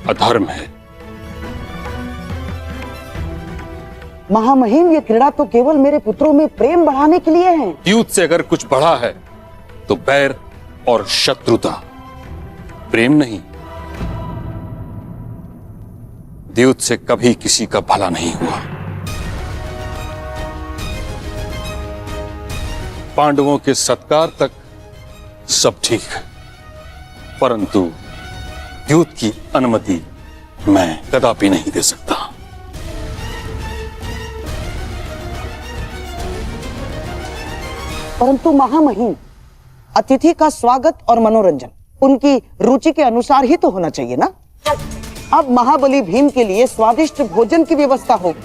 अधर्म है। महामहिम, ये क्रीड़ा तो केवल मेरे पुत्रों में प्रेम बढ़ाने के लिए है। युद्ध से अगर कुछ बढ़ा है तो बैर और शत्रुता, प्रेम नहीं। युद्ध से कभी किसी का भला नहीं हुआ। पांडवों के सत्कार तक सब ठीक है, परंतु युद्ध की अनुमति मैं कदापि नहीं दे सकता। परंतु महामहिम, अतिथि का स्वागत और मनोरंजन उनकी रुचि के अनुसार ही तो होना चाहिए ना। अब महाबली भीम के लिए स्वादिष्ट भोजन की व्यवस्था होगी,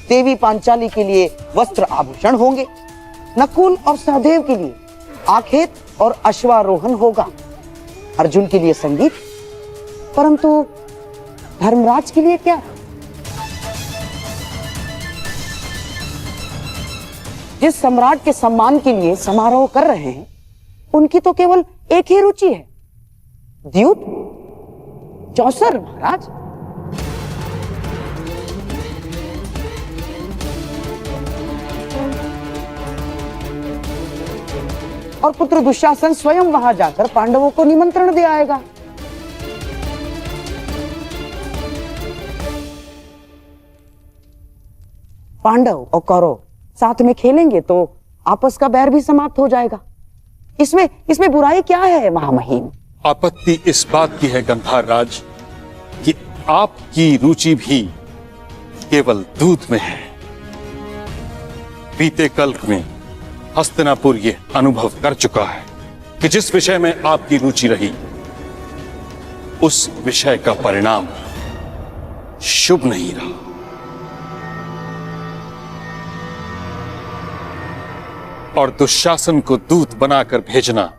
देवी पांचाली के लिए वस्त्र आभूषण होंगे, नकुल और सहदेव के लिए आखेट और अश्वारोहण होगा, अर्जुन के लिए संगीत, परंतु धर्मराज के लिए क्या? जिस सम्राट के सम्मान के लिए समारोह कर रहे हैं, उनकी तो केवल एक ही रुचि है, द्यूत, चौसर महाराज। और पुत्र दुशासन स्वयं वहां जाकर पांडवों को निमंत्रण दे आएगा। पांडव और कौरव साथ में खेलेंगे तो आपस का बैर भी समाप्त हो जाएगा। इसमें बुराई क्या है महामहिम? आपत्ति इस बात की है गंधार राज कि आपकी रुचि भी केवल दूध में है। बीते कल्प में हस्तिनापुर ये अनुभव कर चुका है कि जिस विषय में आपकी रुचि रही, उस विषय का परिणाम शुभ नहीं रहा। और दुशासन को दूत बनाकर भेजना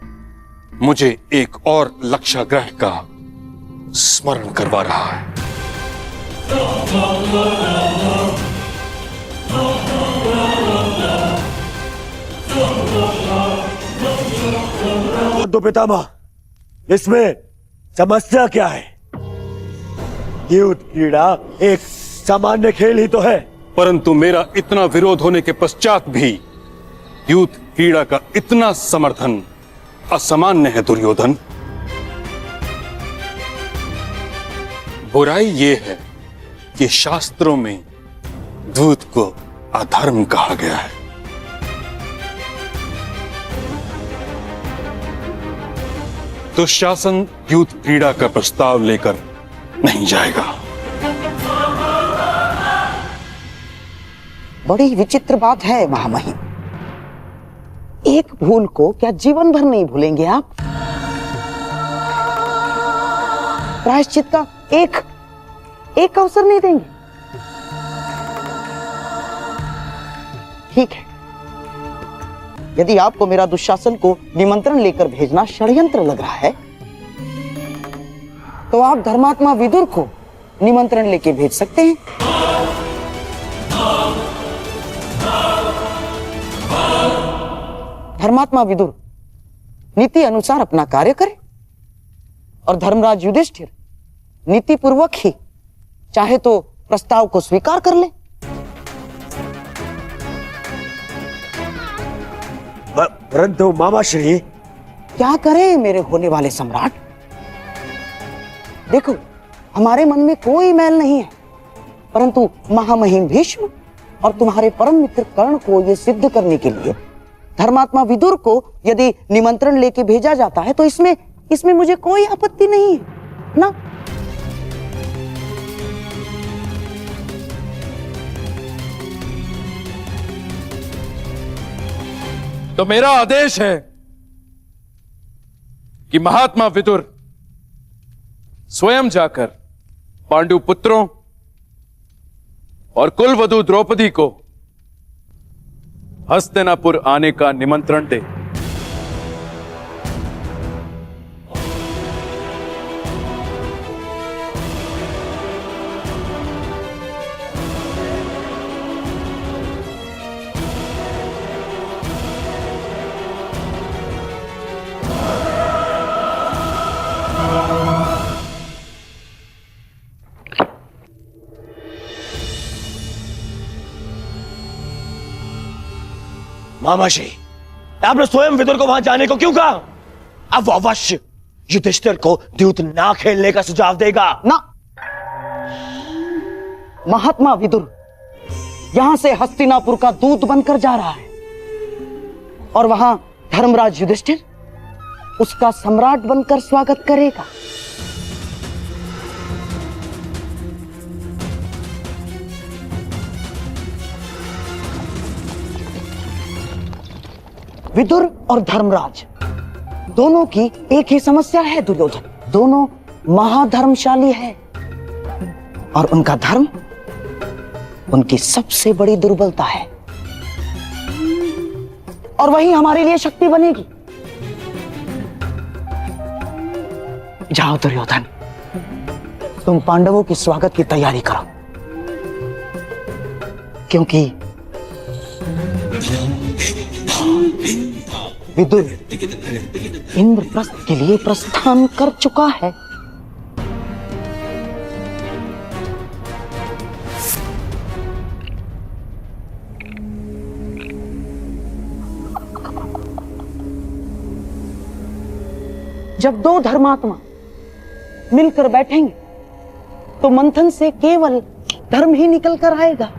मुझे एक और लक्ष्याग्रह का स्मरण करवा रहा है। तो पितामह, इसमें समस्या क्या है? युद्ध क्रीड़ा एक सामान्य खेल ही तो है। परंतु मेरा इतना विरोध होने के पश्चात भी युद्ध क्रीड़ा का इतना समर्थन असामान्य है दुर्योधन। बुराई यह है कि शास्त्रों में दूत को अधर्म कहा गया है। दुशासन युद्ध क्रीड़ा का प्रस्ताव लेकर नहीं जाएगा। बड़ी विचित्र बात है महामहिम, एक भूल को क्या जीवन भर नहीं भूलेंगे आप? प्रायश्चित का एक अवसर नहीं देंगे? ठीक है, यदि आपको मेरा दुशासन को निमंत्रण लेकर भेजना षड्यंत्र लग रहा है, तो आप धर्मात्मा विदुर को निमंत्रण लेके भेज सकते हैं। धर्मात्मा विदुर नीति अनुसार अपना कार्य करे और धर्मराज युधिष्ठिर नीति पूर्वक ही चाहे तो प्रस्ताव को स्वीकार कर ले। परंतु मामाश्री, क्या करें मेरे होने वाले सम्राट? देखो, हमारे मन में कोई मैल नहीं है, परंतु महामहिम भीष्म और तुम्हारे परम मित्र कर्ण को यह सिद्ध करने के लिए धर्मात्मा विदुर को यदि निमंत्रण लेके भेजा जाता है तो इसमें मुझे कोई आपत्ति नहीं है ना। तो मेरा आदेश है कि महात्मा विदुर स्वयं जाकर पांडु पुत्रों और कुलवधू द्रौपदी को हस्तिनापुर आने का निमंत्रण दे। मामाजी, आपने स्वयं विदुर को वहां जाने को क्यों कहा? अब वो अवश्य युधिष्ठिर को द्यूत ना खेलने का सुझाव देगा ना, महात्मा विदुर यहां से हस्तिनापुर का दूत बनकर जा रहा है और वहां धर्मराज युधिष्ठिर उसका सम्राट बनकर स्वागत करेगा। विदुर और धर्मराज दोनों की एक ही समस्या है दुर्योधन। दोनों महाधर्मशाली है और उनका धर्म उनकी सबसे बड़ी दुर्बलता है और वही हमारे लिए शक्ति बनेगी। जाओ दुर्योधन, तुम पांडवों के स्वागत की तैयारी करो, क्योंकि विदुर इंद्रप्रस्थ के लिए प्रस्थान कर चुका है। जब दो धर्मात्मा मिलकर बैठेंगे तो मंथन से केवल धर्म ही निकल कर आएगा।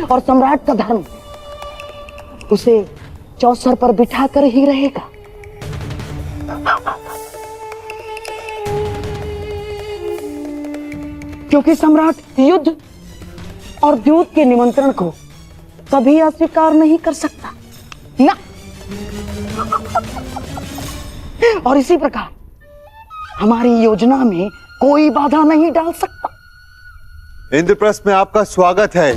और सम्राट का धर्म उसे चौसर पर बिठाकर ही रहेगा। क्योंकि सम्राट युद्ध और द्यूत के निमंत्रण को कभी अस्वीकार नहीं कर सकता ना। और इसी प्रकार हमारी योजना में कोई बाधा नहीं डाल सकता। इंद्रप्रस्थ में आपका स्वागत है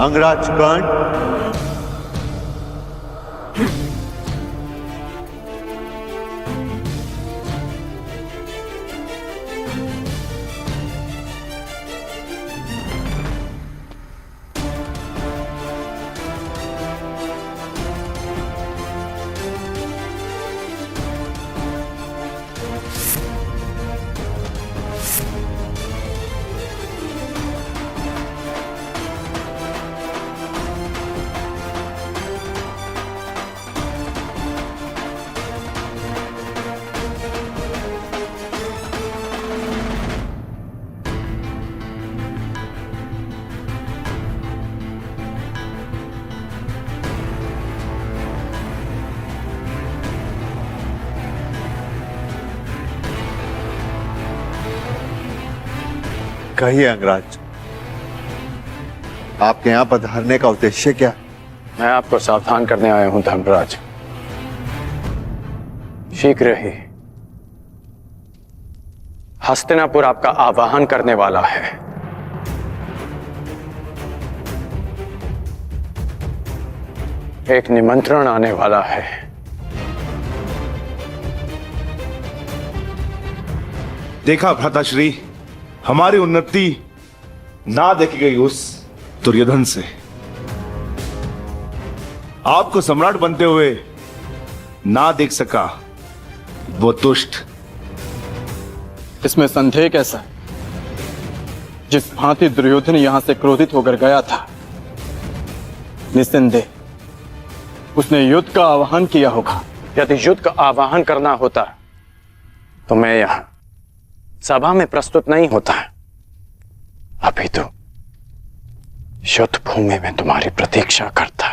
अंगराज कर्ण। कहिए अंगराज, आपके यहां पधारने का उद्देश्य क्या? मैं आपको सावधान करने आया हूं धर्मराज। शीघ्र ही हस्तिनापुर आपका आवाहन करने वाला है। एक निमंत्रण आने वाला है। देखा भ्राताश्री, हमारी उन्नति ना देखी गई उस दुर्योधन से। आपको सम्राट बनते हुए ना देख सका वो दुष्ट। इसमें संदेह कैसा? जिस भांति दुर्योधन यहां से क्रोधित होकर गया था, निस्संदेह उसने युद्ध का आह्वान किया होगा। यदि युद्ध का आह्वान करना होता तो मैं यहां सभा में प्रस्तुत नहीं होता। अभी तो युद्ध भूमि में तुम्हारी प्रतीक्षा करता।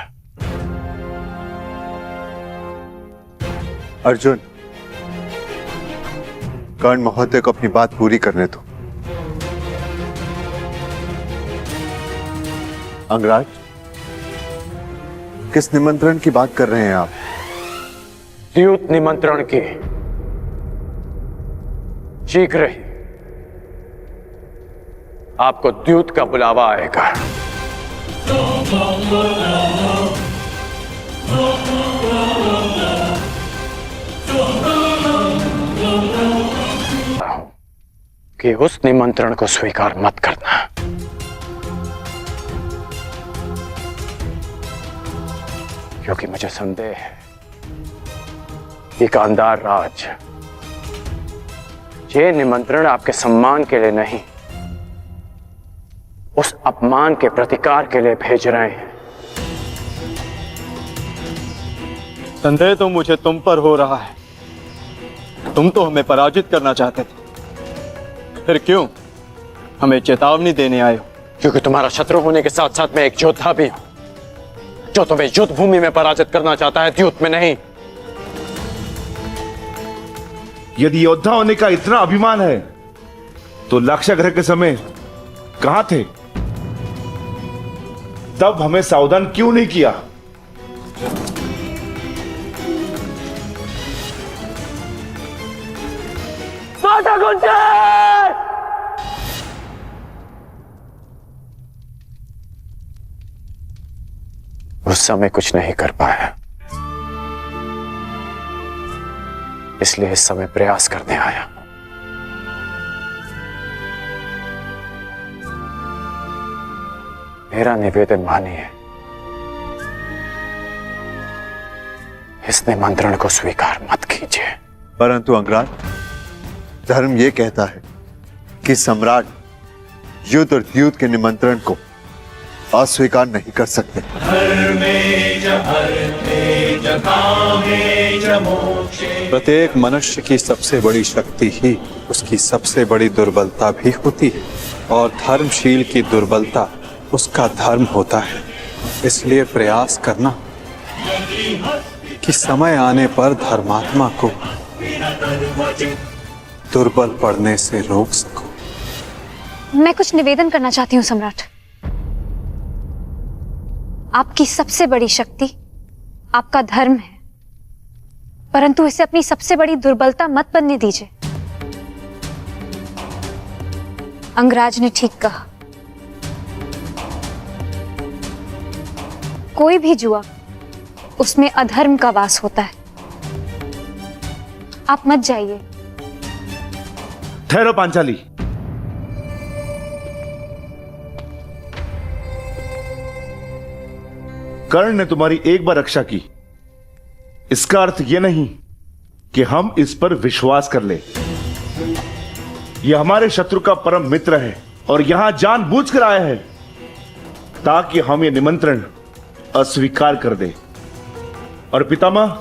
अर्जुन, कर्ण महोदय को अपनी बात पूरी करने दो। अंगराज, किस निमंत्रण की बात कर रहे हैं आप? द्यूत निमंत्रण की। शीघ्र ही आपको द्यूत का बुलावा आएगा। कि उस निमंत्रण को स्वीकार मत करना। क्योंकि मुझे संदेह है कि गांधार राज ये निमंत्रण आपके सम्मान के लिए नहीं उस अपमान के प्रतिकार के लिए भेज रहे हैं। संदेह तो मुझे तुम पर हो रहा है। तुम तो हमें पराजित करना चाहते थे, फिर क्यों हमें चेतावनी देने आए हो? क्योंकि तुम्हारा शत्रु होने के साथ साथ मैं एक योद्धा भी हूं, जो तुम्हें युद्ध भूमि में पराजित करना चाहता है, द्यूत में नहीं। यदि योद्धा होने का इतना अभिमान है तो लक्ष्यग्रह के समय कहां थे? तब हमें सावधान क्यों नहीं किया? उस समय कुछ नहीं कर पाया, इसलिए इस समय प्रयास करने आया। मेरा निवेदन मानिए, इस निमंत्रण को स्वीकार मत कीजिए। परंतु अंगराज, धर्म यह कहता है कि सम्राट युद्ध और द्यूत के निमंत्रण को अस्वीकार नहीं कर सकते। प्रत्येक मनुष्य की सबसे बड़ी शक्ति ही उसकी सबसे बड़ी दुर्बलता भी होती है, और धर्मशील की दुर्बलता उसका धर्म होता है। इसलिए प्रयास करना कि समय आने पर धर्मात्मा को दुर्बल पड़ने से रोक सको। मैं कुछ निवेदन करना चाहती हूँ सम्राट। आपकी सबसे बड़ी शक्ति आपका धर्म है, परंतु इसे अपनी सबसे बड़ी दुर्बलता मत बनने दीजिए। अंगराज ने ठीक कहा, कोई भी जुआ उसमें अधर्म का वास होता है। आप मत जाइए। ठहरो पांचाली। कर्ण ने तुम्हारी एक बार रक्षा की, इसका अर्थ यह नहीं कि हम इस पर विश्वास कर ले। यह हमारे शत्रु का परम मित्र है और यहां जानबूझकर आया है ताकि हम यह निमंत्रण अस्वीकार कर दे। और पितामह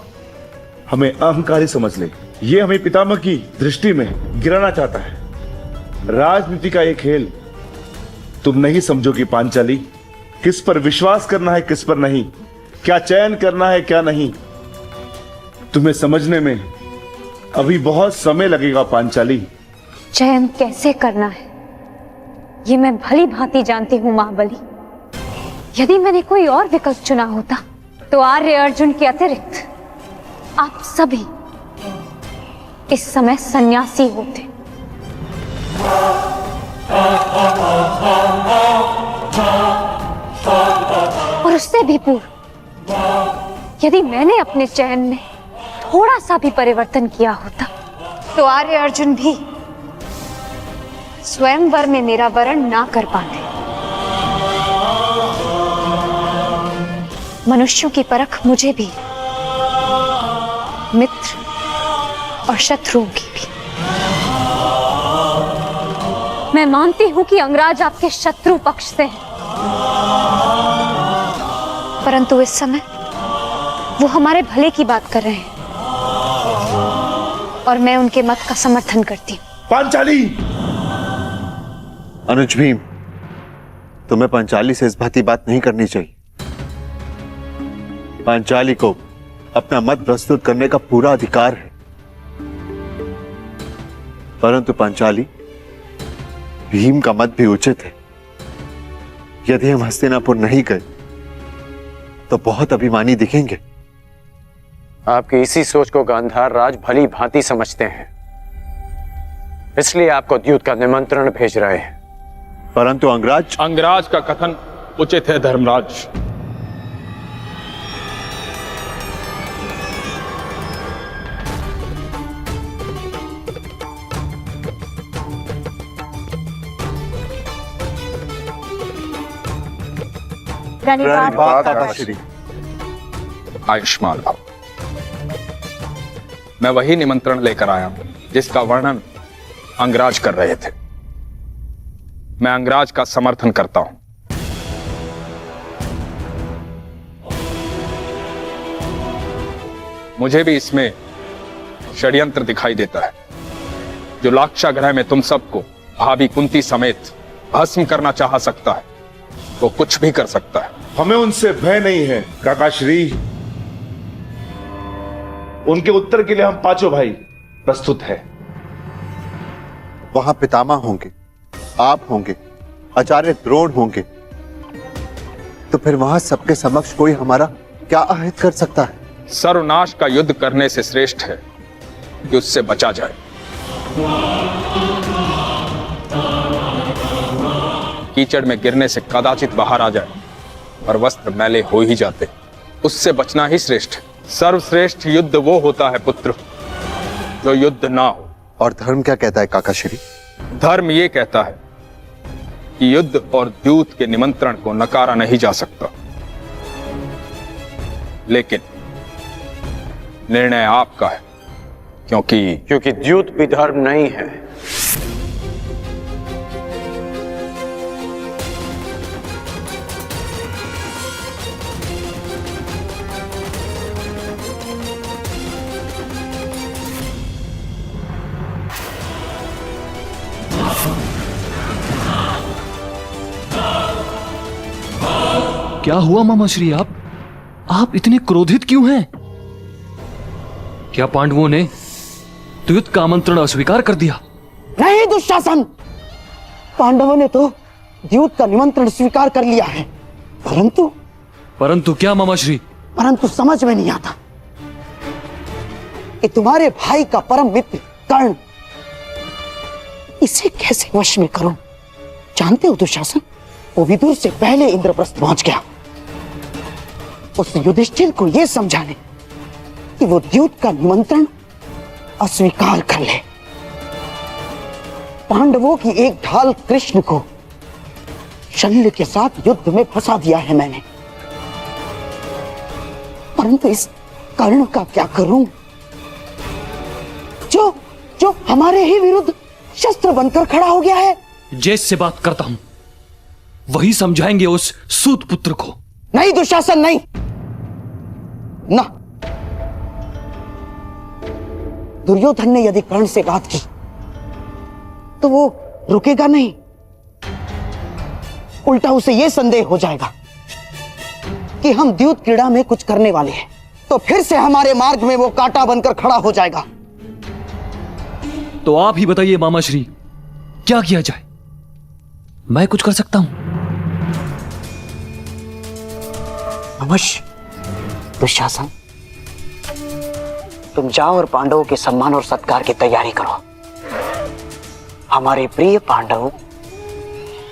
हमें अहंकारी समझ ले। यह हमें पितामह की दृष्टि में गिराना चाहता है। राजनीति का यह खेल तुम नहीं समझोगी पांचाली। किस पर विश्वास करना है, किस पर नहीं, क्या चयन करना है, क्या नहीं, तुम्हें समझने में अभी बहुत समय लगेगा पांचाली। चयन कैसे करना है ये मैं भली भांति जानती हूँ महाबली। यदि मैंने कोई और विकल्प चुना होता तो आर्य अर्जुन के अतिरिक्त आप सभी इस समय सन्यासी होते। और उससे भी पूर्व यदि मैंने अपने चयन में थोड़ा सा भी परिवर्तन किया होता तो आर्य अर्जुन भी स्वयंवर में मेरा वरण ना कर पाते। मनुष्यों की परख मुझे भी, मित्र और शत्रुओं की भी। मैं मानती हूं कि अंगराज आपके शत्रु पक्ष से है, परंतु इस समय वो हमारे भले की बात कर रहे हैं और मैं उनके मत का समर्थन करती हूं। पांचाली! अनुज भीम, तुम्हें पांचाली से इस भांति बात नहीं करनी चाहिए। पांचाली को अपना मत प्रस्तुत करने का पूरा अधिकार है, परंतु पांचाली, भीम का मत भी उचित है। यदि हम हस्तिनापुर नहीं गए तो बहुत अभिमानी दिखेंगे। आपकी इसी सोच को गांधार राज भली भांति समझते हैं, इसलिए आपको द्यूत का निमंत्रण भेज रहे हैं। परंतु अंगराज का कथन उचित है धर्मराज। आयुष्मान भव। मैं वही निमंत्रण लेकर आया हूं जिसका वर्णन अंगराज कर रहे थे। मैं अंगराज का समर्थन करता हूं। मुझे भी इसमें षड्यंत्र दिखाई देता है। जो लाक्षागृह में तुम सबको भाभी कुंती समेत भस्म करना चाह सकता है, वो कुछ भी कर सकता है। हमें उनसे भय नहीं है काका श्री। उनके उत्तर के लिए हम पांचों भाई प्रस्तुत हैं। वहां पितामह होंगे, आप होंगे, आचार्य द्रोण होंगे, तो फिर वहां सबके समक्ष कोई हमारा क्या अहित कर सकता है? सर्वनाश का युद्ध करने से श्रेष्ठ है कि उससे बचा जाए। कीचड़ में गिरने से कदाचित बाहर आ जाए और वस्त्र मैले हो ही जाते, उससे बचना ही श्रेष्ठ है। सर्वश्रेष्ठ युद्ध वो होता है पुत्र जो युद्ध ना हो। और धर्म क्या कहता है काका श्री? धर्म ये कहता है कि युद्ध और द्यूत के निमंत्रण को नकारा नहीं जा सकता, लेकिन निर्णय आपका है, क्योंकि द्यूत भी धर्म नहीं है। क्या हुआ मामा श्री? आप इतने क्रोधित क्यों हैं? क्या पांडवों ने द्यूत का आमंत्रण अस्वीकार कर दिया? नहीं दुशासन, पांडवों ने तो द्यूत का निमंत्रण स्वीकार कर लिया है, परंतु क्या मामा श्री? परंतु समझ में नहीं आता कि तुम्हारे भाई का परम मित्र कर्ण, इसे कैसे वश में करूं? जानते हो दुशासन, वो विदुर से पहले इंद्रप्रस्थ पहुंच गया उस युधिष्ठिर को यह समझाने कि वो द्यूत का निमंत्रण अस्वीकार कर ले। पांडवों की एक ढाल कृष्ण को शल्य के साथ युद्ध में फंसा दिया है मैंने, परंतु इस कर्ण का क्या करूं जो हमारे ही विरुद्ध शस्त्र बनकर खड़ा हो गया है? जैसे बात करता हूं वही समझाएंगे उस सूत पुत्र को। नहीं दुशासन, नहीं ना। दुर्योधन ने यदि कर्ण से बात की तो वो रुकेगा नहीं, उल्टा उसे यह संदेह हो जाएगा कि हम द्यूत क्रीड़ा में कुछ करने वाले हैं, तो फिर से हमारे मार्ग में वो कांटा बनकर खड़ा हो जाएगा। तो आप ही बताइए मामा श्री, क्या किया जाए? मैं कुछ कर सकता हूं? अवश्य दुशासन, तुम जाओ और पांडवों के सम्मान और सत्कार की तैयारी करो। हमारे प्रिय पांडव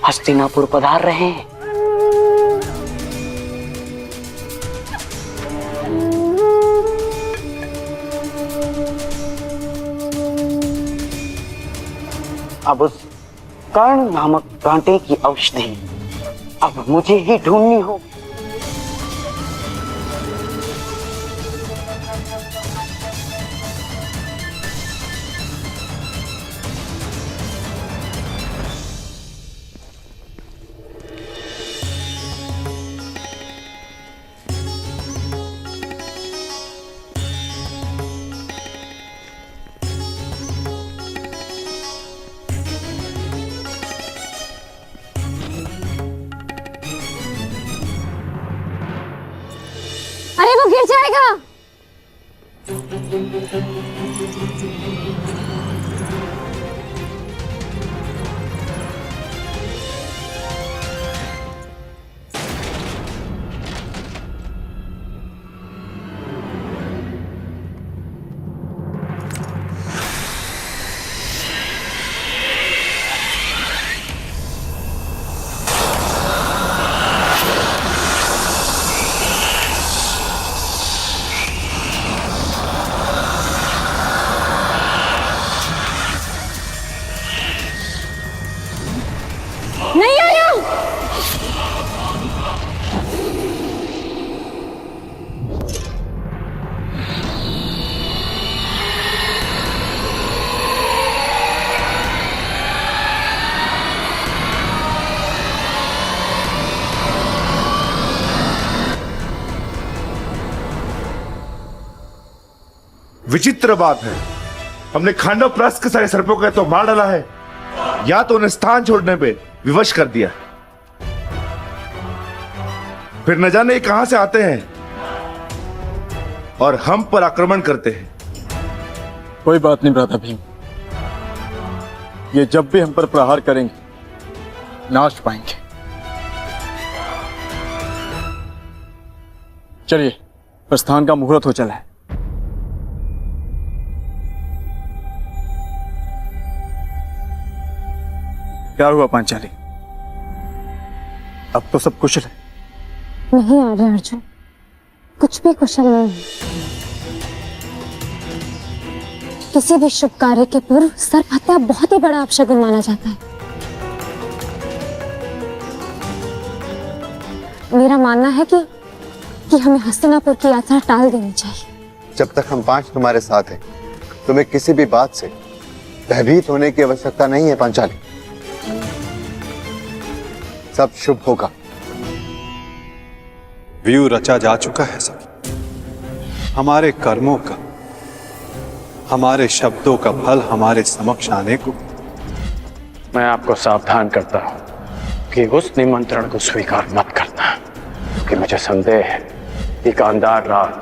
हस्तिनापुर पधार रहे हैं। अब उस कर्ण नामक कांटे की औषधि अब मुझे ही ढूंढनी हो। अरे वो गिर जाएगा। विचित्र बात है, हमने खांडव प्रस्थ के सारे सर्पों को तो मार डाला है, या तो उन्हें स्थान छोड़ने पे विवश कर दिया, फिर न जाने कहां से आते हैं और हम पर आक्रमण करते हैं। कोई बात नहीं भ्राता भीम, ये जब भी हम पर प्रहार करेंगे नाश पाएंगे। चलिए, प्रस्थान का मुहूर्त हो चला है। क्या हुआ पांचाली? अब तो सब कुशल है? नहीं आर्य अर्जुन, कुछ भी कुशल नहीं है। किसी भी शुभ कार्य के पूर्व सर्प हत्या बहुत ही बड़ा अपशगुन माना जाता है। मेरा मानना है कि हमें हस्तिनापुर की यात्रा टाल देनी चाहिए। जब तक हम 5 तुम्हारे साथ हैं, तुम्हें किसी भी बात से भयभीत होने की आवश्यकता नहीं है पांचाली। सब शुभ होगा। व्यू रचा जा चुका है सब। हमारे कर्मों का, हमारे शब्दों का फल हमारे समक्ष आने को। मैं आपको सावधान करता हूं कि उस निमंत्रण को स्वीकार मत करना, क्योंकि मुझे संदेह है कि गांधार राज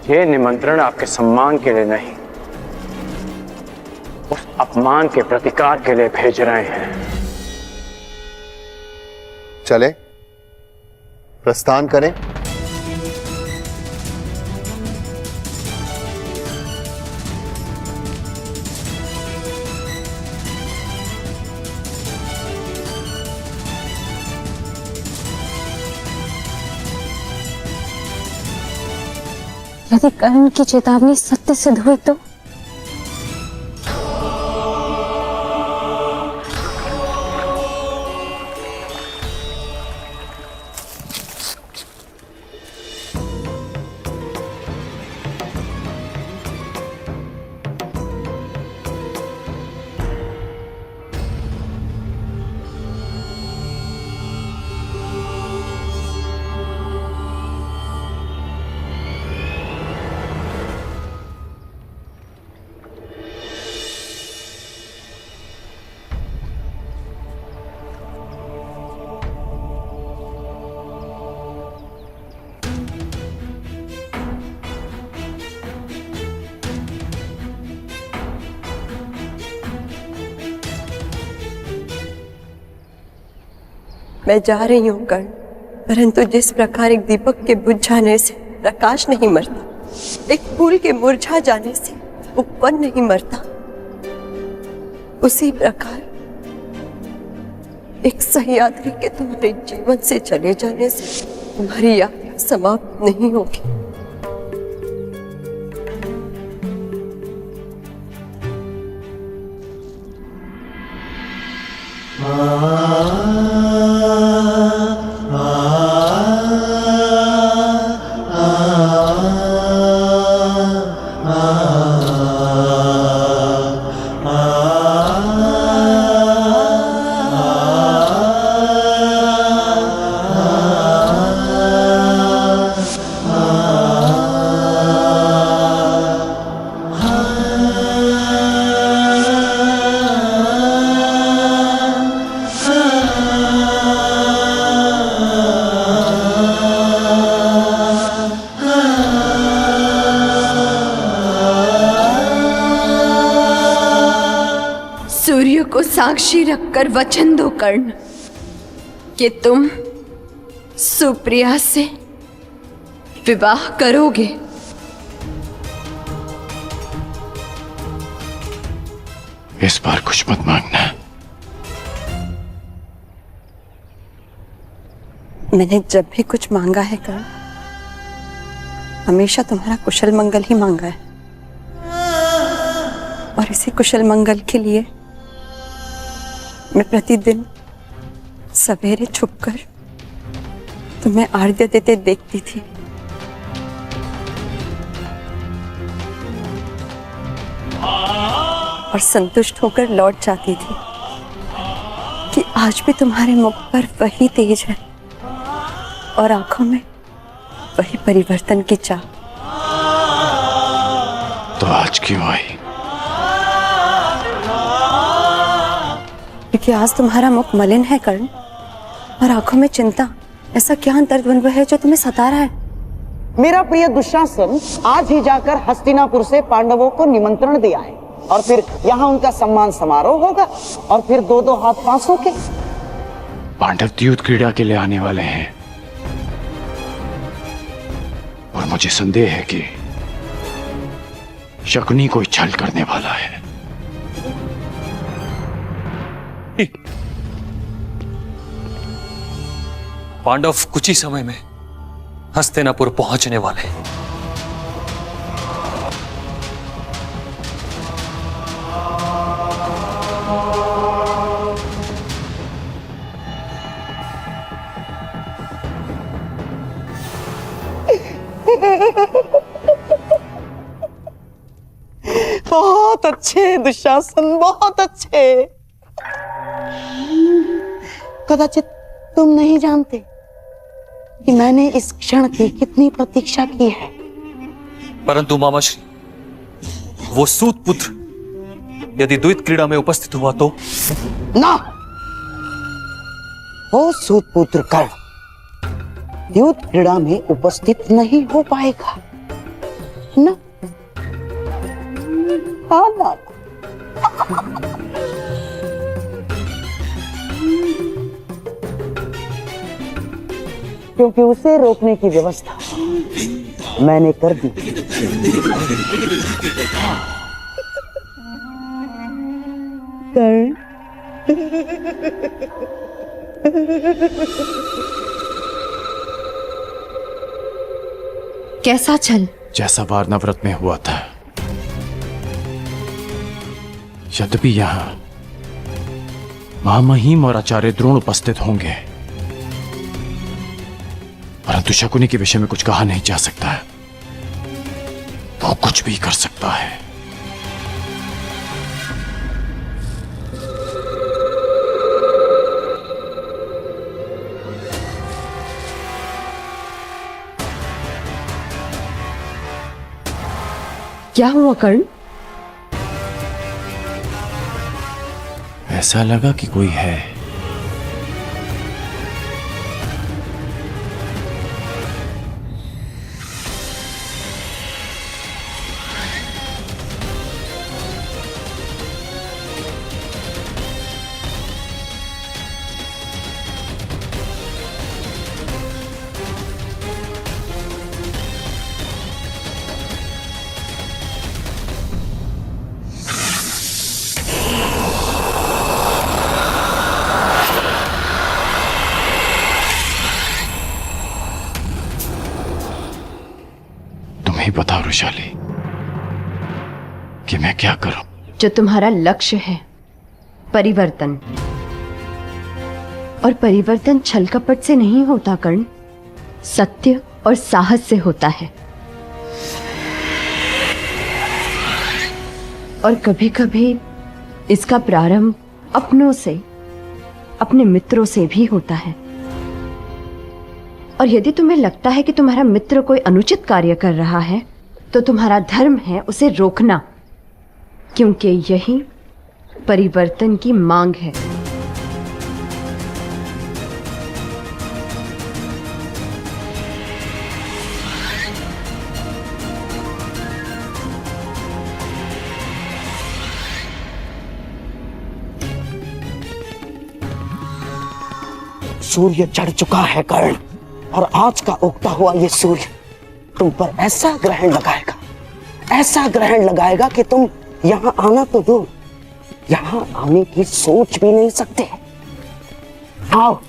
ये निमंत्रण आपके सम्मान के लिए नहीं, उस अपमान के प्रतिकार के लिए भेज रहे हैं। चले, प्रस्थान करें। यदि कर्ण की चेतावनी सत्य सिद्ध हुई तो? मैं जा रही हूँ कर्ण, परंतु जिस प्रकार एक दीपक के बुझ जाने से प्रकाश नहीं मरता, एक फूल के मुरझा जाने से उपवन नहीं मरता, उसी प्रकार एक सह्याद्री के तुम्हारे जीवन से चले जाने से तुम्हारी यात्रा समाप्त नहीं होगी। सूर्य को साक्षी रखकर वचन दो कर्ण कि तुम सुप्रिया से विवाह करोगे। इस बार कुछ मत मांगना। मैंने जब भी कुछ मांगा है कर्ण, हमेशा तुम्हारा कुशल मंगल ही मांगा है, और इसी कुशल मंगल के लिए मैं प्रतिदिन सवेरे छुपकर तुम्हें आर्घ्य देते देखती थी। और संतुष्ट होकर लौट जाती थी कि आज भी तुम्हारे मुख पर वही तेज है और आंखों में वही परिवर्तन की चाह। तो आज क्यों आई? क्योंकि आज तुम्हारा मुख मलिन है कर्ण, और आंखों में चिंता। ऐसा क्या अंतर्द्वंद्व है जो तुम्हें सता रहा है? मेरा प्रिय दुशासन आज ही जाकर हस्तिनापुर से पांडवों को निमंत्रण दिया है, और फिर यहाँ उनका सम्मान समारोह होगा, और फिर 2-2 हाथ पांसों के। पांडव युद्ध क्रीड़ा के लिए आने वाले हैं, और मुझे संदेह है कि शकुनी कोई छल करने वाला है। पांडव कुछ ही समय में हस्तिनापुर पहुंचने वाले हैं। बहुत अच्छे दुशासन, बहुत अच्छे। कदाचित तुम नहीं जानते कि मैंने इस क्षण की कितनी प्रतीक्षा की है। परंतु मामाश्री, वो सूत पुत्र यदि द्वैत क्रीड़ा में उपस्थित हुआ तो? ना, वो सूत पुत्र कर्ण द्वैत क्रीड़ा में उपस्थित नहीं हो पाएगा ना। हाँ ना। क्योंकि उसे रोकने की व्यवस्था मैंने कर दी। कर्ण, कैसा छल? जैसा वारनाव्रत में हुआ था। यद्यपि यहां महामहिम और आचार्य द्रोण उपस्थित होंगे, परंतु शकुनी के विषय में कुछ कहा नहीं जा सकता है। वो कुछ भी कर सकता है। क्या हुआ कर्ण? ऐसा लगा कि कोई है। तुम्हें बता वृषाली कि मैं क्या करूं। जो तुम्हारा लक्ष्य है परिवर्तन, और परिवर्तन छल कपट से नहीं होता कर्ण, सत्य और साहस से होता है। और कभी कभी इसका प्रारंभ अपनों से, अपने मित्रों से भी होता है। और यदि तुम्हें लगता है कि तुम्हारा मित्र कोई अनुचित कार्य कर रहा है, तो तुम्हारा धर्म है उसे रोकना, क्योंकि यही परिवर्तन की मांग है। सूर्य चढ़ चुका है कर्ण, और आज का उगता हुआ ये सूर्य तुम पर ऐसा ग्रहण लगाएगा, ऐसा ग्रहण लगाएगा कि तुम यहाँ आना तो दूर, यहाँ आने की सोच भी नहीं सकते। आओ।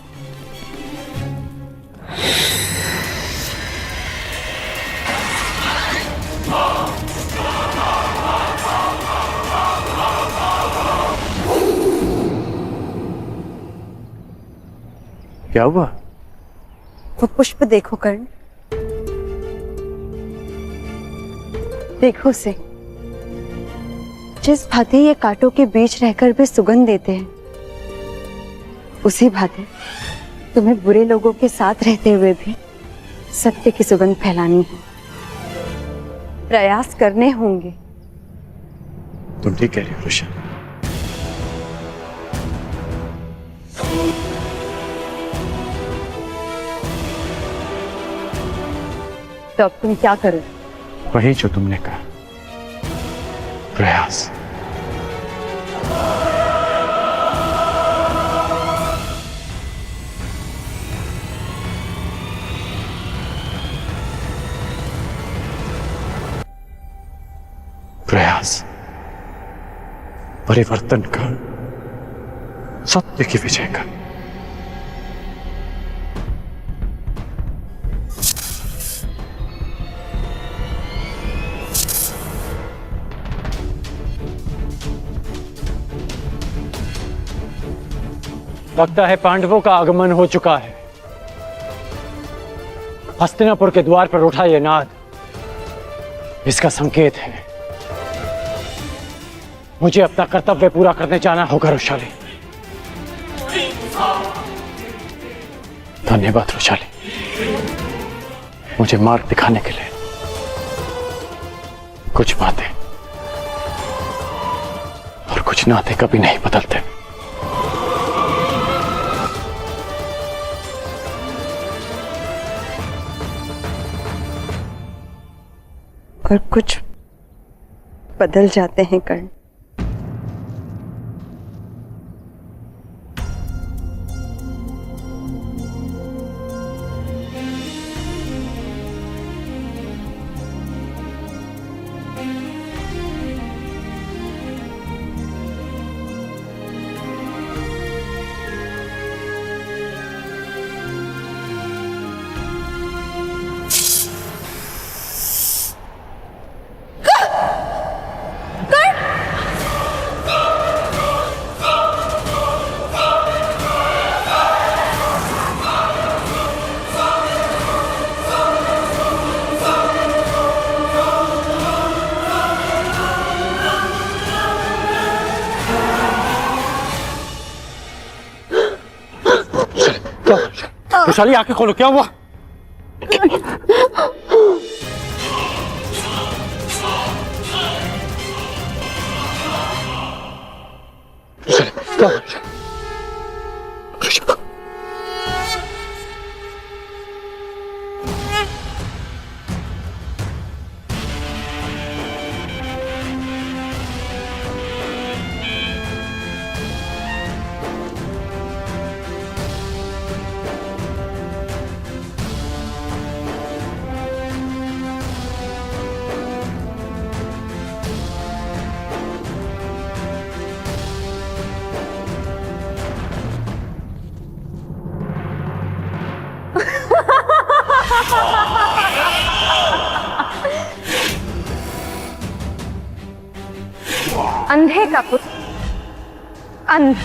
क्या हुआ? वो पुष्प देखो कर्ण, देखो उसे। जिस भांति ये कांटों के बीच रहकर भी सुगंध देते हैं, उसी भांति तुम्हें बुरे लोगों के साथ रहते हुए भी सत्य की सुगंध फैलानी है। प्रयास करने होंगे, तुम ठीक कह रही हो ऋषा। तो अब तुम क्या करो? वही जो तुमने कहा, प्रयास। प्रयास परिवर्तन का, सत्य की विजय का। लगता है पांडवों का आगमन हो चुका है। हस्तिनापुर के द्वार पर उठा यह नाद इसका संकेत है। मुझे अपना कर्तव्य पूरा करने जाना होगा रुशाली। धन्यवाद रुशाली, मुझे मार्ग दिखाने के लिए। कुछ बातें और कुछ नाते कभी नहीं बदलते। और कुछ बदल जाते हैं कर्ण। रुशाली आंखें खोलो, क्या हुआ? क्या हुआ? अंधे का पुत्र अंध।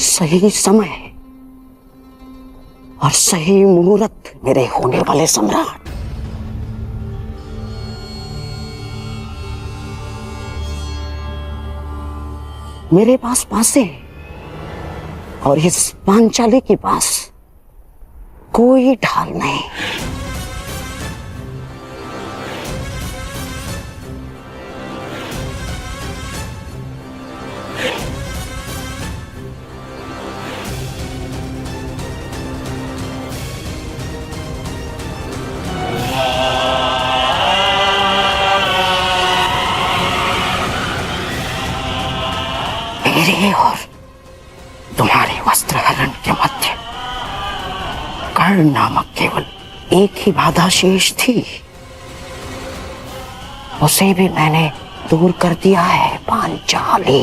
सही समय और सही मुहूर्त मेरे होने वाले सम्राट। मेरे पास पासे और इस पांचाली के पास कोई ढाल नहीं। मेरे और तुम्हारे वस्त्र हरण के मध्य कर्ण नामक केवल एक ही बाधा शेष थी, उसे भी मैंने दूर कर दिया है पांचाली।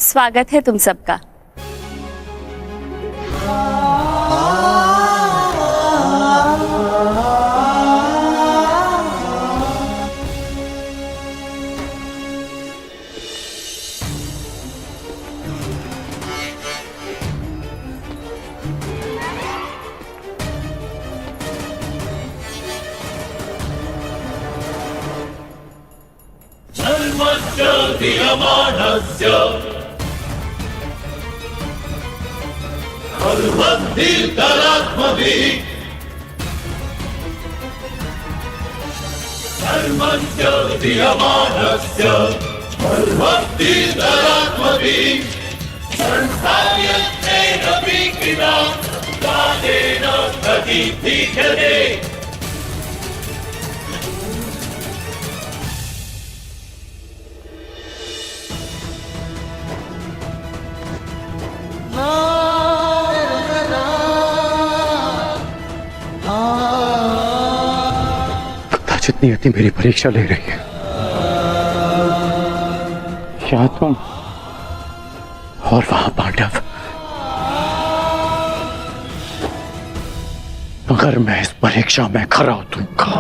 स्वागत है तुम सबका। जितनी होती मेरी परीक्षा ले रही है, या तुम और वहां पांडव, मगर मैं इस परीक्षा में खरा उतरूंगा।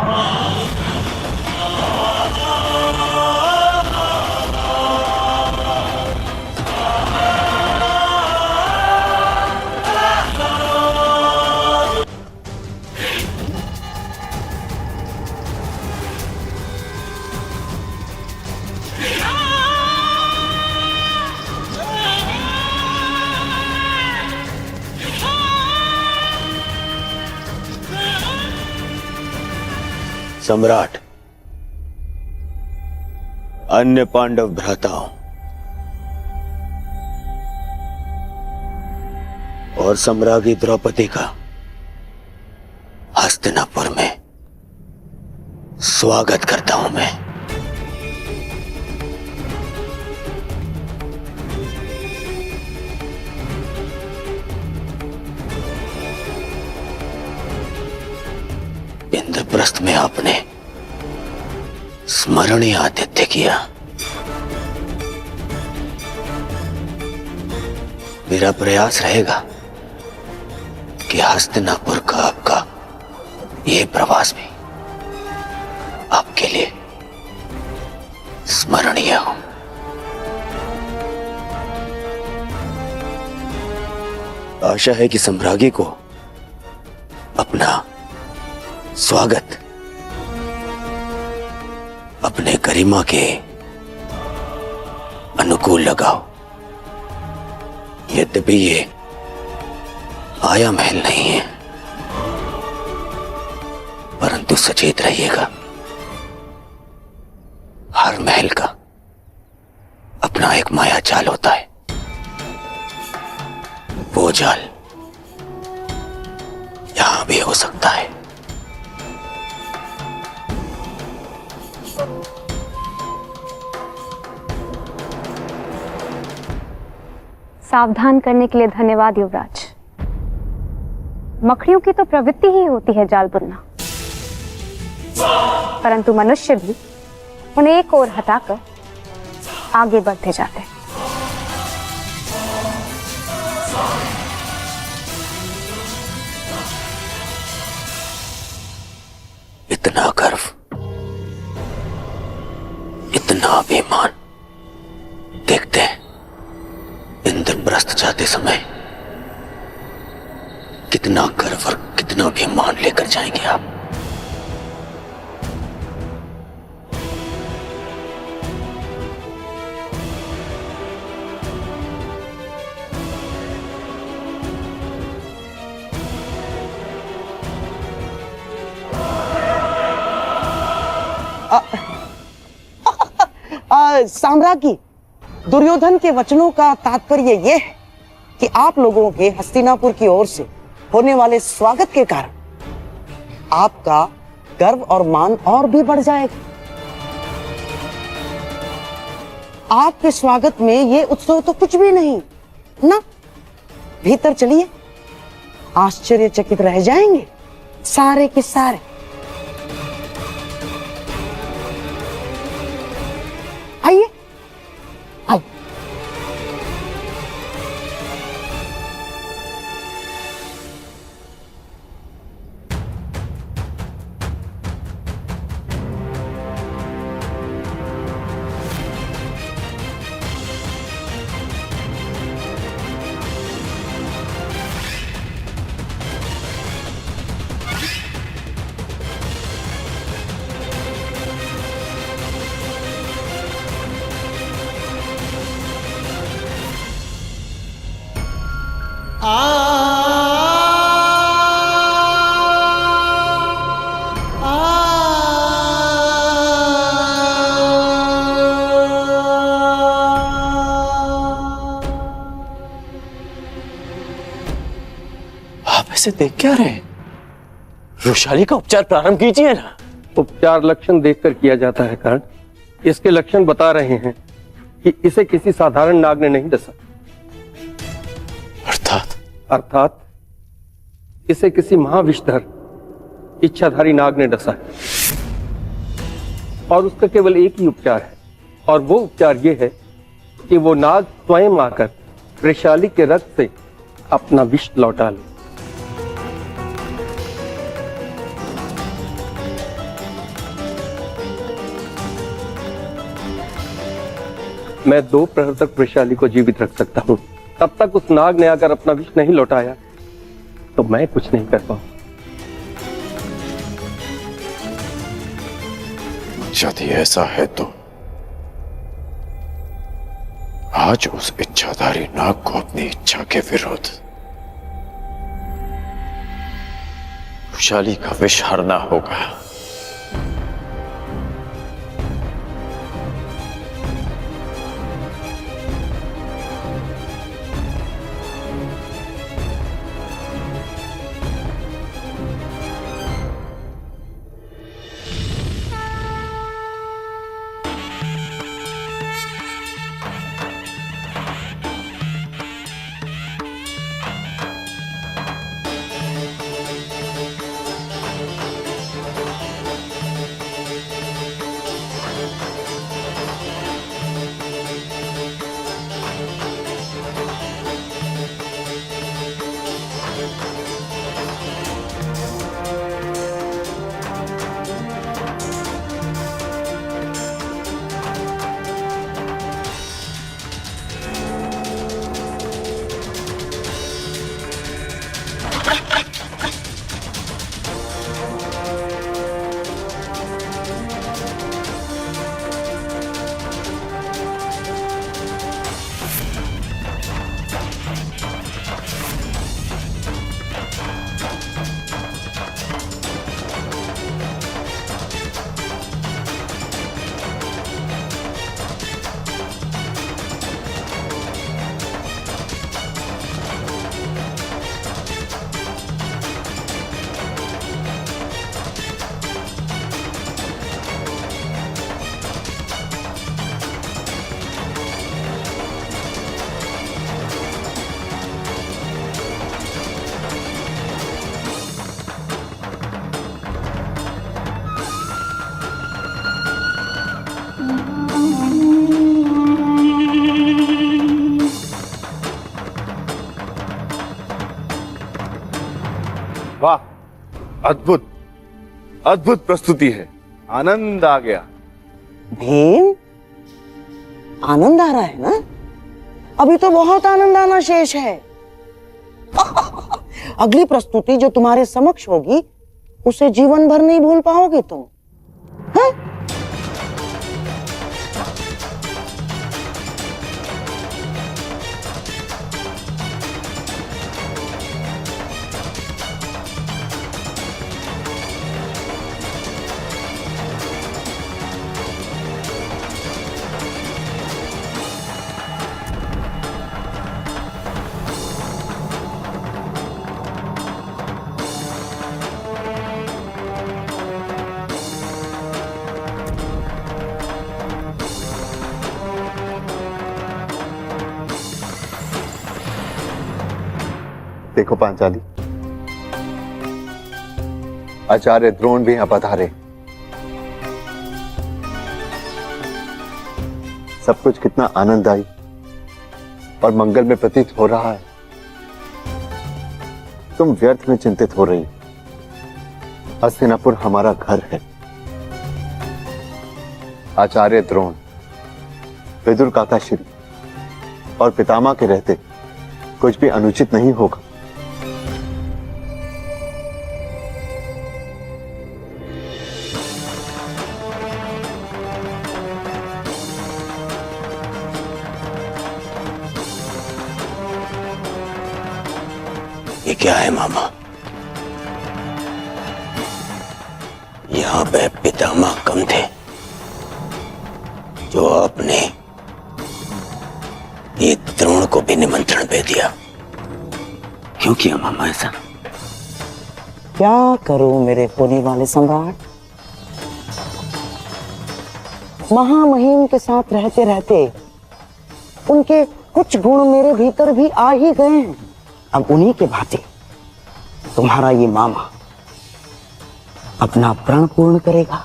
सम्राट, अन्य पांडव भ्राताओं और सम्राज्ञी द्रौपदी का हस्तिनापुर में स्वागत करता हूं मैं। इंद्रप्रस्थ में आपने स्मरणीय आतिथ्य किया। मेरा प्रयास रहेगा कि हस्तिनापुर का आपका यह प्रवास भी आपके लिए स्मरणीय हो। आशा है कि सम्राज्ञी को अपना स्वागत अपने गरिमा के अनुकूल लगाओ। यद्यपि ये आया महल नहीं है, परंतु सचेत रहिएगा, हर महल का अपना एक माया जाल होता है। वो जाल यहां भी हो सकता है। सावधान करने के लिए धन्यवाद युवराज। मकड़ियों की तो प्रवृत्ति ही होती है जाल बुनना, परंतु मनुष्य भी उन्हें एक ओर हटाकर आगे बढ़ते जाते हैं। इतना गर्व, इतना अभिमान। देखते हैं इंद्रप्रस्थ जाते समय कितना गर्व और कितना अभिमान लेकर जाएंगे आप। साम्राज्ञी, दुर्योधन के वचनों का तात्पर्य यह है कि आप लोगों के हस्तिनापुर की ओर से होने वाले स्वागत के कारण आपका गर्व और मान और भी बढ़ जाएगा। आपके स्वागत में ये उत्सव तो कुछ भी नहीं ना। भीतर चलिए, आश्चर्यचकित रह जाएंगे सारे के सारे। आइए आइए। आप ऐसे देख क्या रहे हैं? वृषाली का उपचार प्रारंभ कीजिए ना। उपचार लक्षण देखकर किया जाता है कर्ण। इसके लक्षण बता रहे हैं कि इसे किसी साधारण नाग ने नहीं डसा। अर्थात इसे किसी महाविषधर इच्छाधारी नाग ने डसा है और उसका केवल एक ही उपचार है, और वो उपचार ये है कि वो नाग स्वयं आकर वृषाली के रक्त से अपना विष लौटा ले। मैं 2 प्रहर तक वृषाली को जीवित रख सकता हूं। तब तक उस नाग ने आकर अपना विष नहीं लौटाया तो मैं कुछ नहीं कर पाऊं। यदि ऐसा है तो आज उस इच्छाधारी नाग को अपनी इच्छा के विरुद्ध वृषाली का विष हरना होगा। वाह, अद्भुत। अद्भुत प्रस्तुति है, आनंद आ गया। भीम, आनंद आ रहा है ना? अभी तो बहुत आनंद आना शेष है। अगली प्रस्तुति जो तुम्हारे समक्ष होगी उसे जीवन भर नहीं भूल पाओगे तुम। हाँ? देखो पांचाली, आचार्य द्रोण भी यहां पधारे। सब कुछ कितना आनंददायी और मंगल में प्रतीत हो रहा है। तुम व्यर्थ में चिंतित हो रही। हस्तिनापुर हमारा घर है। आचार्य द्रोण, विदुर काकाश्री और पितामह के रहते कुछ भी अनुचित नहीं होगा। ये क्या है मामा? यहाँ पे पितामह कम थे जो आपने ये द्रोण को भी निमंत्रण दे दिया। क्यों किया मामा ऐसा? क्या करूं मेरे होने वाले सम्राट? महामहिम के साथ रहते रहते उनके कुछ गुण मेरे भीतर भी आ ही गए हैं। अब उन्हीं के भांति तुम्हारा ये मामा अपना प्रण पूर्ण करेगा।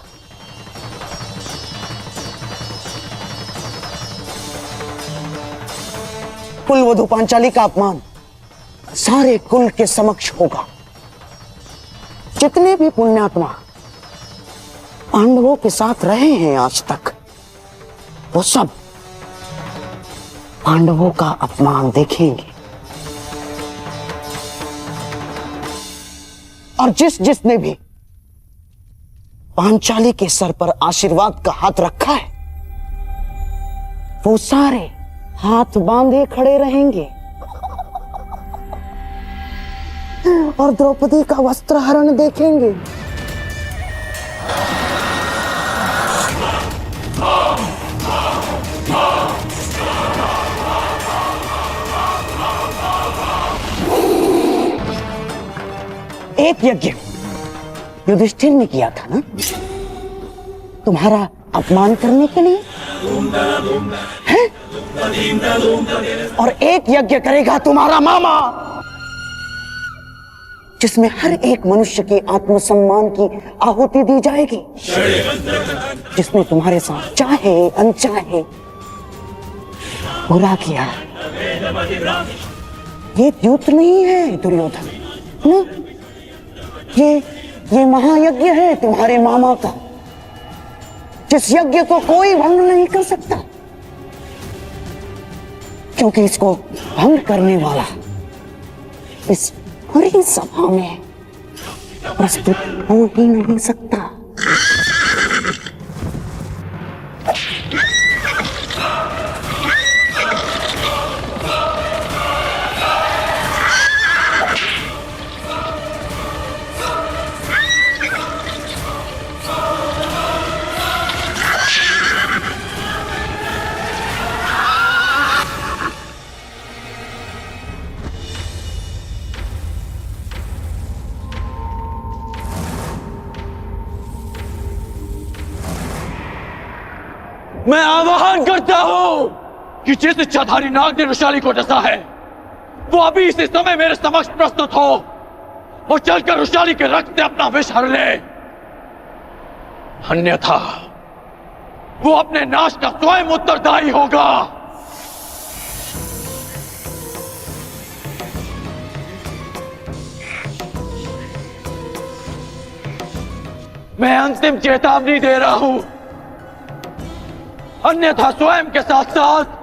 कुलवधु पांचाली का अपमान सारे कुल के समक्ष होगा। जितने भी पुण्यात्मा पांडवों के साथ रहे हैं आज तक, वो सब पांडवों का अपमान देखेंगे। और जिसने भी पांचाली के सर पर आशीर्वाद का हाथ रखा है, वो सारे हाथ बांधे खड़े रहेंगे और द्रौपदी का वस्त्र हरण देखेंगे। एक यज्ञ युधिष्ठिर ने किया था ना, तुम्हारा अपमान करने के लिए है? और एक यज्ञ करेगा तुम्हारा मामा, जिसमें हर एक मनुष्य के आत्मसम्मान की आहुति दी जाएगी, जिसने तुम्हारे साथ चाहे अनचाहे बुरा किया। ये द्यूत नहीं है दुर्योधन ना, ये महायज्ञ है तुम्हारे मामा का, जिस यज्ञ को कोई भंग नहीं कर सकता, क्योंकि इसको भंग करने वाला इस पूरी सभा में प्रस्तुत हो ही नहीं सकता। मैं आह्वान करता हूं कि जिस इच्छाधारी नाग ने वृषाली को डसा है, वो अभी इस समय मेरे समक्ष प्रस्तुत हो और चलकर वृषाली के रक्त से अपना विष हर ले। अन्यथा वो अपने नाश का स्वयं उत्तरदायी होगा। मैं अंतिम चेतावनी दे रहा हूं, अन्यथा स्वयं के साथ साथ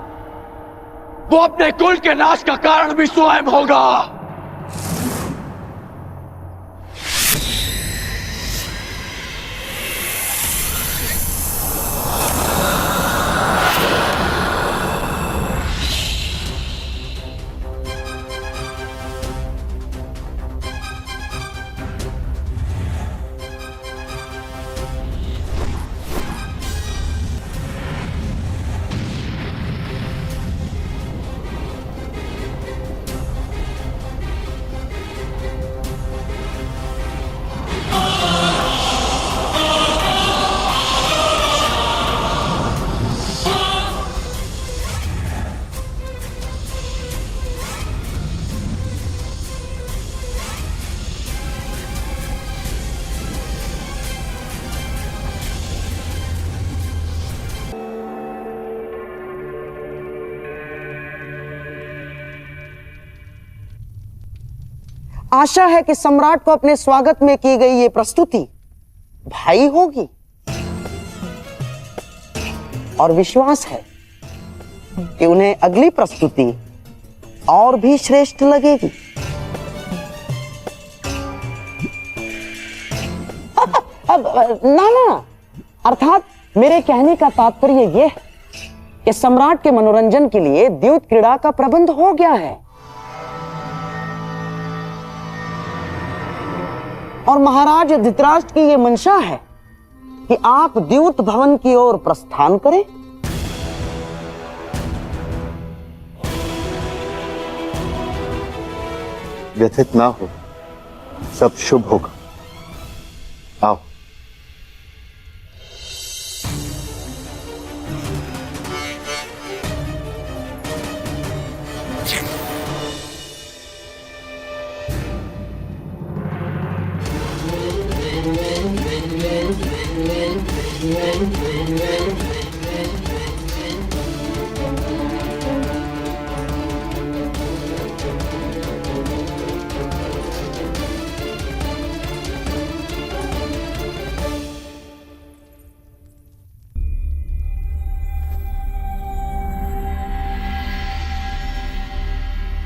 वो अपने कुल के नाश का कारण भी स्वयं होगा। आशा है कि सम्राट को अपने स्वागत में की गई ये प्रस्तुति भाई होगी और विश्वास है कि उन्हें अगली प्रस्तुति और भी श्रेष्ठ लगेगी। अब ना अर्थात मेरे कहने का तात्पर्य यह है कि सम्राट के मनोरंजन के लिए द्यूत क्रीड़ा का प्रबंध हो गया है और महाराज धृतराष्ट्र की यह मंशा है कि आप द्यूत भवन की ओर प्रस्थान करें। व्यथित ना हो, सब शुभ होगा। आओ।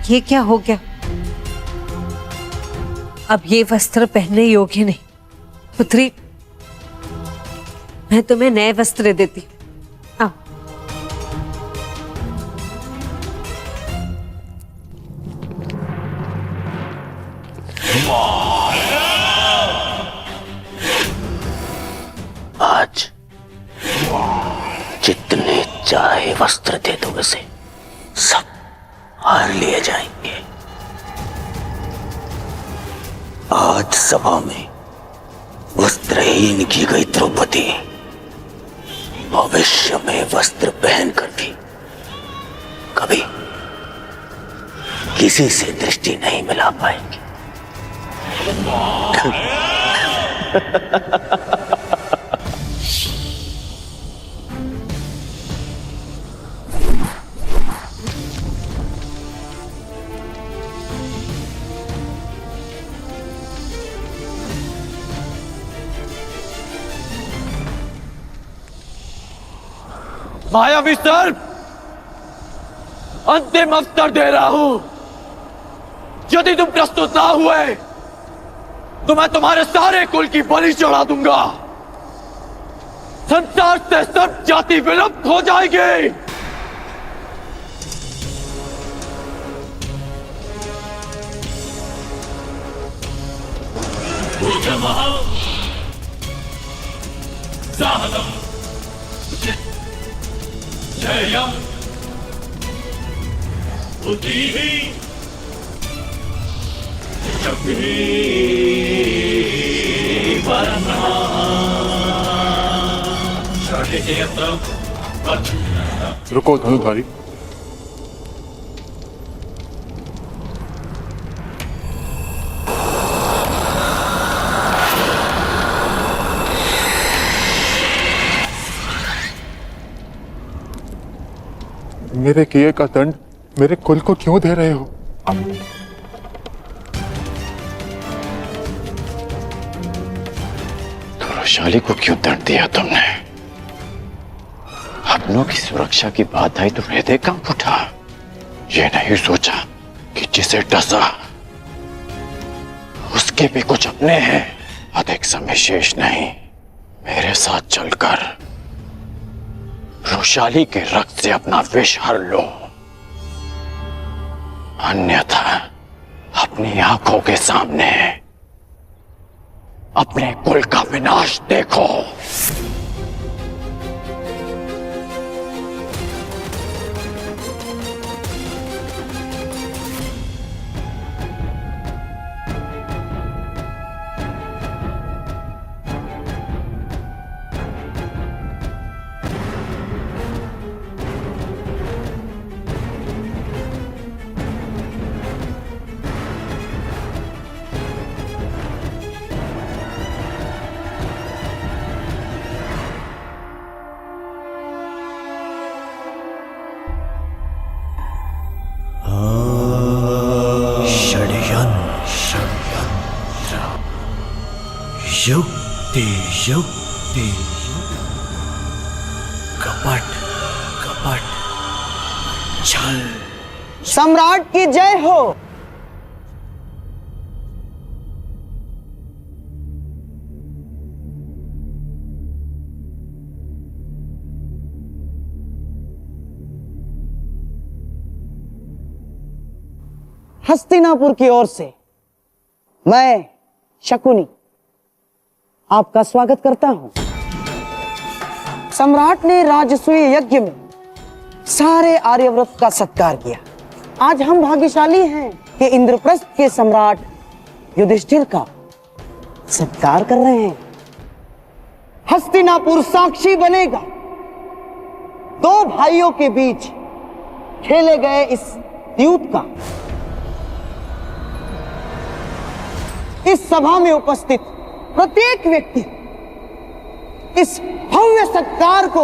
ये क्या हो गया? अब ये वस्त्र पहनने योग्य नहीं। पुत्री, मैं तुम्हें नए वस्त्र देती। आओ। आज जितने चाहे वस्त्र दे दो, उसे सब हार लिए जाएंगे। आज सभा में वस्त्रहीन की गई द्रौपदी भविष्य में वस्त्र पहनकर भी कभी किसी से दृष्टि नहीं मिला पाएंगे। मायावी सर्प, अंतिम अवसर दे रहा हूं। यदि तुम प्रस्तुत ना हुए तो मैं तुम्हारे सारे कुल की बलि चढ़ा दूंगा। संसार से सब जाति विलुप्त हो जाएगी। जयम बुद्धि रुको धनुधारी, मेरे किए का दंड मेरे कुल को क्यों दे रहे हो? वैशाली को क्यों दंड दिया तुमने? अपनों की सुरक्षा की बात आई तो हृदय कांप उठा। ये नहीं सोचा कि जिसे डसा उसके भी कुछ अपने हैं। अधिक समय शेष नहीं, मेरे साथ चलकर वैशाली के रक्त से अपना विष हर लो, अन्यथा अपनी आंखों के सामने अपने कुल का विनाश देखो। युक्ति युक्ति कपट कपट छल। सम्राट की जय हो। हस्तिनापुर की ओर से मैं शकुनी आपका स्वागत करता हूं। सम्राट ने राजसूय यज्ञ में सारे आर्यव्रत का सत्कार किया। आज हम भाग्यशाली हैं कि इंद्रप्रस्थ के सम्राट युधिष्ठिर का सत्कार कर रहे हैं। हस्तिनापुर साक्षी बनेगा दो भाइयों के बीच खेले गए इस युद्ध का। इस सभा में उपस्थित प्रत्येक व्यक्ति इस भव्य सत्कार को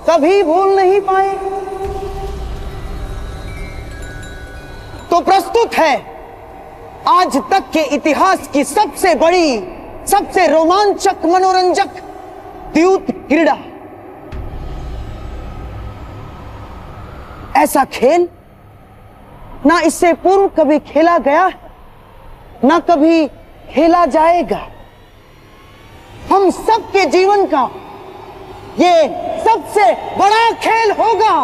कभी भूल नहीं पाए। तो प्रस्तुत है आज तक के इतिहास की सबसे बड़ी, सबसे रोमांचक, मनोरंजक द्यूत क्रीड़ा। ऐसा खेल ना इससे पूर्व कभी खेला गया है, ना कभी खेला जाएगा। हम सबके जीवन का ये सबसे बड़ा खेल होगा।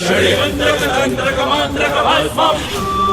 षड्यंत्र तंत्र कमांत्र कमास्मम्